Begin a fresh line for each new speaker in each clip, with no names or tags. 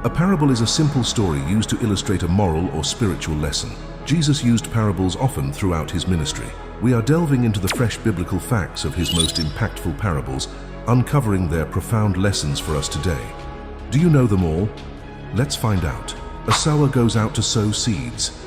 A parable is a simple story used to illustrate a moral or spiritual lesson. Jesus used parables often throughout his ministry. We are delving into the fresh biblical facts of his most impactful parables, uncovering their profound lessons for us today. Do you know them all? Let's find out. A sower goes out to sow seeds.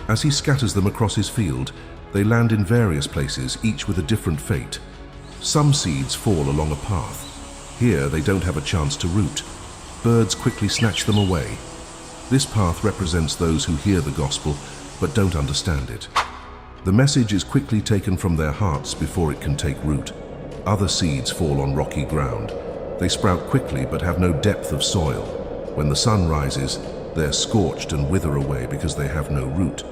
As he scatters them across his field, they land in various places, each with a different fate. Some seeds fall along a path. Here they don't have a chance to root. Birds quickly snatch them away. This path represents those who hear the gospel but don't understand it. The message is quickly taken from their hearts before it can take root. Other seeds fall on rocky ground. They sprout quickly but have no depth of soil. When the sun rises, they're scorched and wither away because they have no root.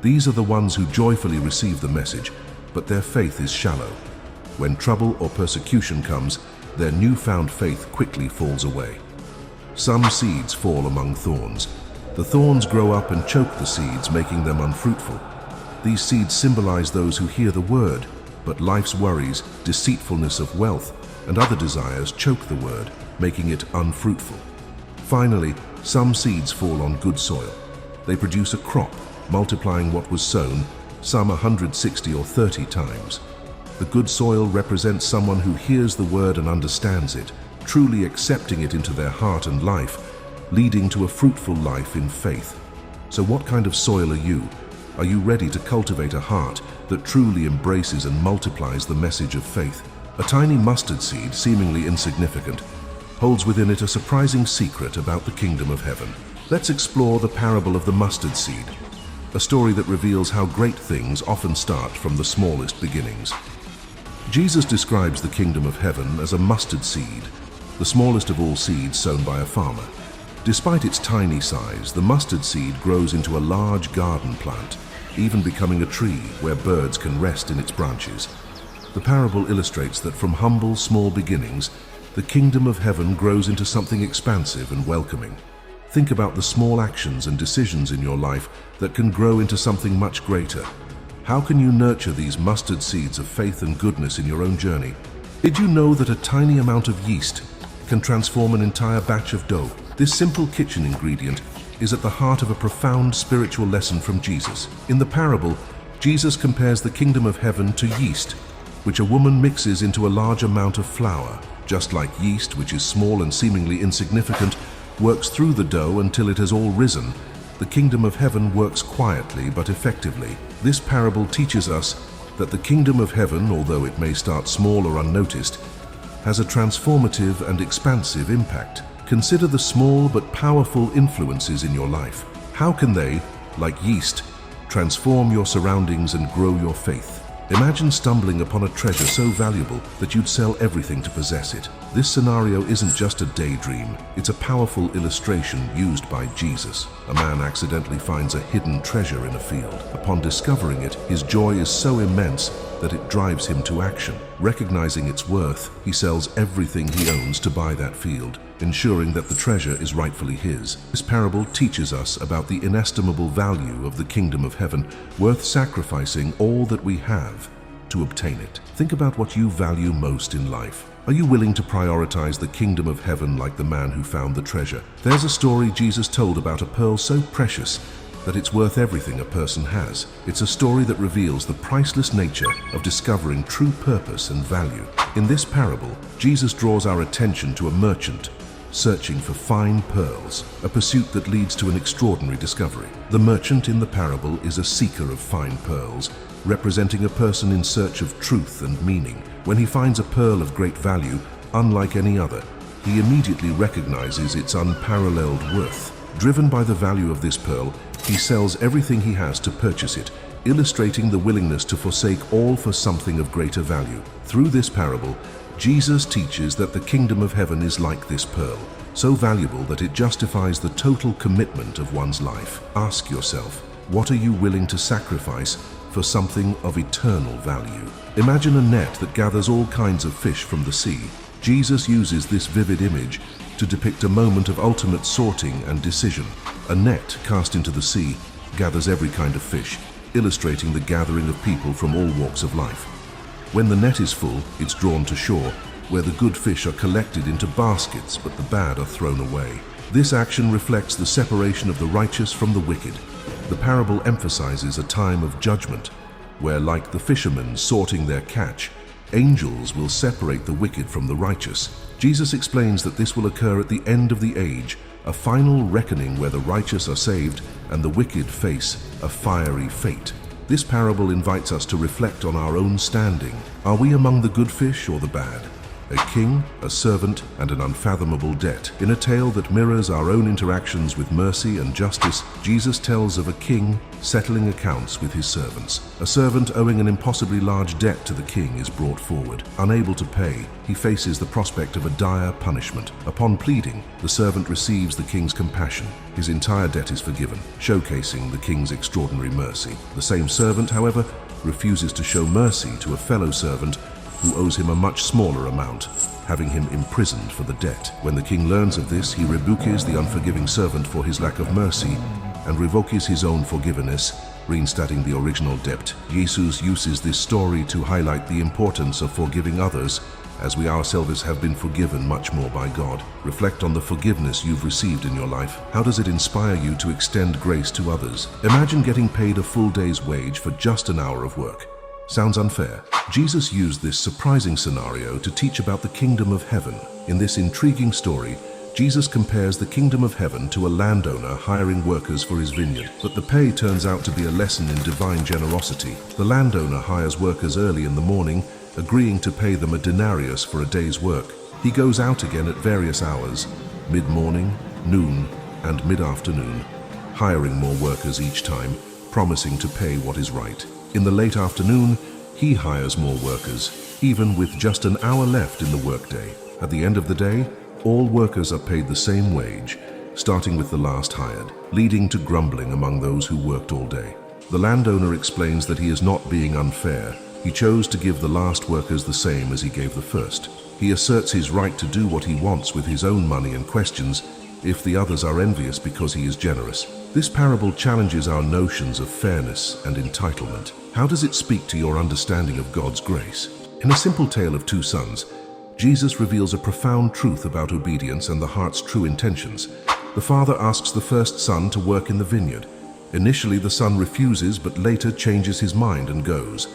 These are the ones who joyfully receive the message, but their faith is shallow. When trouble or persecution comes, their newfound faith quickly falls away. Some seeds fall among thorns. The thorns grow up and choke the seeds, making them unfruitful. These seeds symbolize those who hear the word, but life's worries, deceitfulness of wealth, and other desires choke the word, making it unfruitful. Finally, some seeds fall on good soil. They produce a crop, multiplying what was sown, some 160 or 30 times. The good soil represents someone who hears the word and understands it, truly accepting it into their heart and life, leading to a fruitful life in faith. So what kind of soil are you? Are you ready to cultivate a heart that truly embraces and multiplies the message of faith? A tiny mustard seed, seemingly insignificant, holds within it a surprising secret about the kingdom of heaven. Let's explore the parable of the mustard seed, a story that reveals how great things often start from the smallest beginnings. Jesus describes the kingdom of heaven as a mustard seed, the smallest of all seeds sown by a farmer. Despite its tiny size, the mustard seed grows into a large garden plant, even becoming a tree where birds can rest in its branches. The parable illustrates that from humble, small beginnings, the kingdom of heaven grows into something expansive and welcoming. Think about the small actions and decisions in your life that can grow into something much greater. How can you nurture these mustard seeds of faith and goodness in your own journey? Did you know that a tiny amount of yeast can transform an entire batch of dough? This simple kitchen ingredient is at the heart of a profound spiritual lesson from Jesus. In the parable, Jesus compares the kingdom of heaven to yeast, which a woman mixes into a large amount of flour. Just like yeast, which is small and seemingly insignificant, works through the dough until it has all risen, the kingdom of heaven works quietly but effectively. This parable teaches us that the kingdom of heaven, although it may start small or unnoticed, has a transformative and expansive impact. Consider the small but powerful influences in your life. How can they, like yeast, transform your surroundings and grow your faith? Imagine stumbling upon a treasure so valuable that you'd sell everything to possess it. This scenario isn't just a daydream, it's a powerful illustration used by Jesus. A man accidentally finds a hidden treasure in a field. Upon discovering it, his joy is so immense that it drives him to action. Recognizing its worth, he sells everything he owns to buy that field, ensuring that the treasure is rightfully his. This parable teaches us about the inestimable value of the kingdom of heaven, worth sacrificing all that we have to obtain it. Think about what you value most in life. Are you willing to prioritize the kingdom of heaven like the man who found the treasure? There's a story Jesus told about a pearl so precious that it's worth everything a person has. It's a story that reveals the priceless nature of discovering true purpose and value. In this parable, Jesus draws our attention to a merchant searching for fine pearls, a pursuit that leads to an extraordinary discovery. The merchant in the parable is a seeker of fine pearls, representing a person in search of truth and meaning. When he finds a pearl of great value, unlike any other, he immediately recognizes its unparalleled worth. Driven by the value of this pearl, he sells everything he has to purchase it, illustrating the willingness to forsake all for something of greater value. Through this parable, Jesus teaches that the kingdom of heaven is like this pearl, so valuable that it justifies the total commitment of one's life. Ask yourself, what are you willing to sacrifice for something of eternal value? Imagine a net that gathers all kinds of fish from the sea. Jesus uses this vivid image to depict a moment of ultimate sorting and decision. A net cast into the sea gathers every kind of fish, illustrating the gathering of people from all walks of life. When the net is full, it's drawn to shore, where the good fish are collected into baskets, but the bad are thrown away. This action reflects the separation of the righteous from the wicked. The parable emphasizes a time of judgment, where, like the fishermen sorting their catch, angels will separate the wicked from the righteous. Jesus explains that this will occur at the end of the age, a final reckoning where the righteous are saved and the wicked face a fiery fate. This parable invites us to reflect on our own standing. Are we among the good fish or the bad? A king, a servant, and an unfathomable debt. In a tale that mirrors our own interactions with mercy and justice, Jesus tells of a king settling accounts with his servants. A servant owing an impossibly large debt to the king is brought forward. Unable to pay, he faces the prospect of a dire punishment. Upon pleading, the servant receives the king's compassion. His entire debt is forgiven, showcasing the king's extraordinary mercy. The same servant, however, refuses to show mercy to a fellow servant who owes him a much smaller amount, having him imprisoned for the debt. When the king learns of this, he rebukes the unforgiving servant for his lack of mercy and revokes his own forgiveness, reinstating the original debt. Jesus uses this story to highlight the importance of forgiving others, as we ourselves have been forgiven much more by God. Reflect on the forgiveness you've received in your life. How does it inspire you to extend grace to others? Imagine getting paid a full day's wage for just an hour of work. Sounds unfair? Jesus used this surprising scenario to teach about the kingdom of heaven. In this intriguing story, Jesus compares the kingdom of heaven to a landowner hiring workers for his vineyard. But the pay turns out to be a lesson in divine generosity. The landowner hires workers early in the morning, agreeing to pay them a denarius for a day's work. He goes out again at various hours, mid-morning, noon, and mid-afternoon, hiring more workers each time, promising to pay what is right. In the late afternoon, he hires more workers, even with just an hour left in the workday. At the end of the day, all workers are paid the same wage, starting with the last hired, leading to grumbling among those who worked all day. The landowner explains that he is not being unfair. He chose to give the last workers the same as he gave the first. He asserts his right to do what he wants with his own money and questions if the others are envious because he is generous. This parable challenges our notions of fairness and entitlement. How does it speak to your understanding of God's grace? In a simple tale of two sons, Jesus reveals a profound truth about obedience and the heart's true intentions. The father asks the first son to work in the vineyard. Initially, the son refuses, but later changes his mind and goes.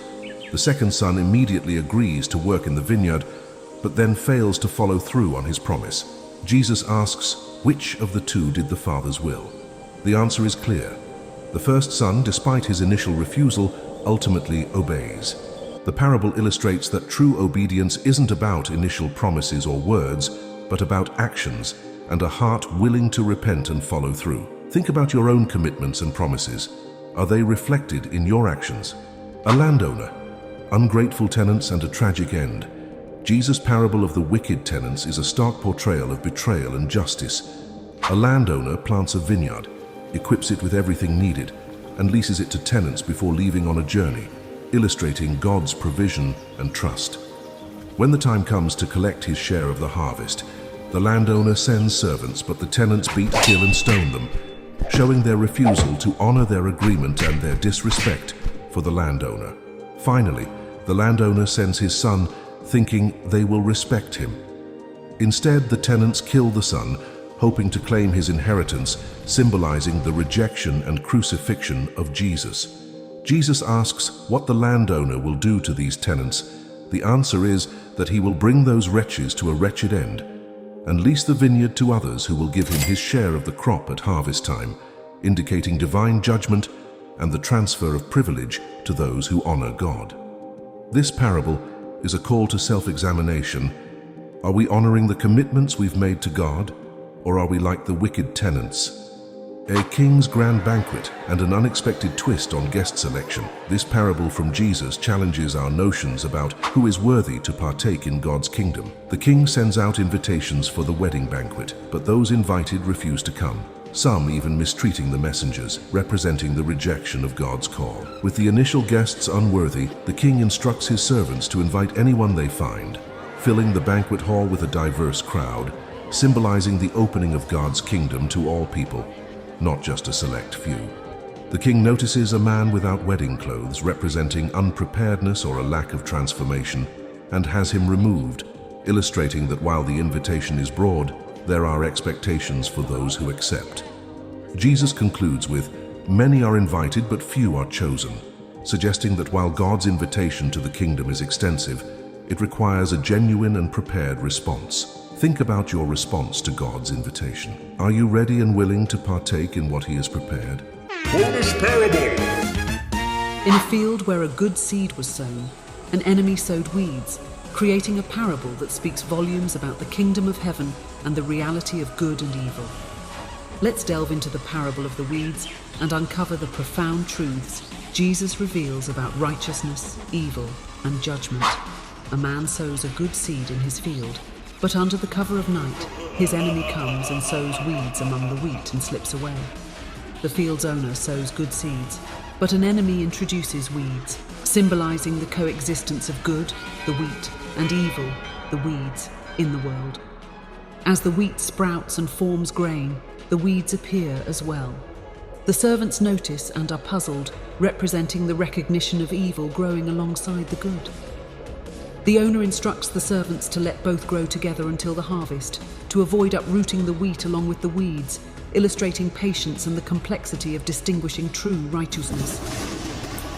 The second son immediately agrees to work in the vineyard, but then fails to follow through on his promise. Jesus asks, which of the two did the father's will? The answer is clear. The first son, despite his initial refusal, ultimately obeys. The parable illustrates that true obedience isn't about initial promises or words, but about actions and a heart willing to repent and follow through. Think about your own commitments and promises. Are they reflected in your actions? A landowner, ungrateful tenants, and a tragic end. Jesus' parable of the wicked tenants is a stark portrayal of betrayal and justice. A landowner plants a vineyard, equips it with everything needed, and leases it to tenants before leaving on a journey, illustrating God's provision and trust. When the time comes to collect his share of the harvest, the landowner sends servants, but the tenants beat, kill, and stone them, showing their refusal to honor their agreement and their disrespect for the landowner. Finally, the landowner sends his son, thinking they will respect him. Instead, the tenants kill the son, hoping to claim his inheritance, symbolizing the rejection and crucifixion of Jesus. Jesus asks what the landowner will do to these tenants. The answer is that he will bring those wretches to a wretched end and lease the vineyard to others who will give him his share of the crop at harvest time, indicating divine judgment and the transfer of privilege to those who honor God. This parable is a call to self-examination. Are we honoring the commitments we've made to God, or are we like the wicked tenants? A king's grand banquet and an unexpected twist on guest selection. This parable from Jesus challenges our notions about who is worthy to partake in God's kingdom. The king sends out invitations for the wedding banquet, but those invited refuse to come, some even mistreating the messengers, representing the rejection of God's call. With the initial guests unworthy, the king instructs his servants to invite anyone they find, filling the banquet hall with a diverse crowd, symbolizing the opening of God's kingdom to all people, not just a select few. The king notices a man without wedding clothes, representing unpreparedness or a lack of transformation, and has him removed, illustrating that while the invitation is broad, there are expectations for those who accept. Jesus concludes with, "Many are invited, but few are chosen," suggesting that while God's invitation to the kingdom is extensive, it requires a genuine and prepared response. Think about your response to God's invitation. Are you ready and willing to partake in what He has prepared?
Bonus parable!
In a field where a good seed was sown, an enemy sowed weeds, creating a parable that speaks volumes about the kingdom of heaven and the reality of good and evil. Let's delve into the parable of the weeds and uncover the profound truths Jesus reveals about righteousness, evil, and judgment. A man sows a good seed in his field, but under the cover of night, his enemy comes and sows weeds among the wheat and slips away. The field's owner sows good seeds, but an enemy introduces weeds, symbolizing the coexistence of good, the wheat, and evil, the weeds, in the world. As the wheat sprouts and forms grain, the weeds appear as well. The servants notice and are puzzled, representing the recognition of evil growing alongside the good. The owner instructs the servants to let both grow together until the harvest, to avoid uprooting the wheat along with the weeds, illustrating patience and the complexity of distinguishing true righteousness.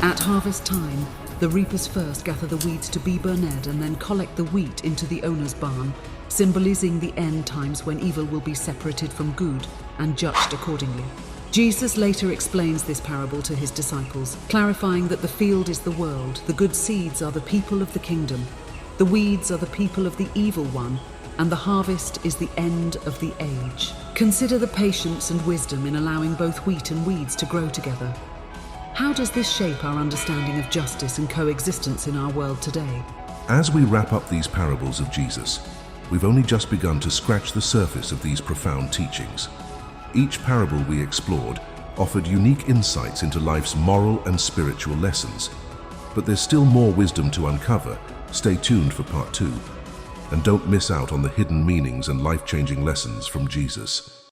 At harvest time, the reapers first gather the weeds to be burned and then collect the wheat into the owner's barn, symbolizing the end times when evil will be separated from good and judged accordingly. Jesus later explains this parable to his disciples, clarifying that the field is the world, the good seeds are the people of the kingdom, the weeds are the people of the evil one, and the harvest is the end of the age. Consider the patience and wisdom in allowing both wheat and weeds to grow together. How does this shape our understanding of justice and coexistence in our world today?
As we wrap up these parables of Jesus, we've only just begun to scratch the surface of these profound teachings. Each parable we explored offered unique insights into life's moral and spiritual lessons. But there's still more wisdom to uncover. Stay tuned for part 2. And don't miss out on the hidden meanings and life-changing lessons from Jesus.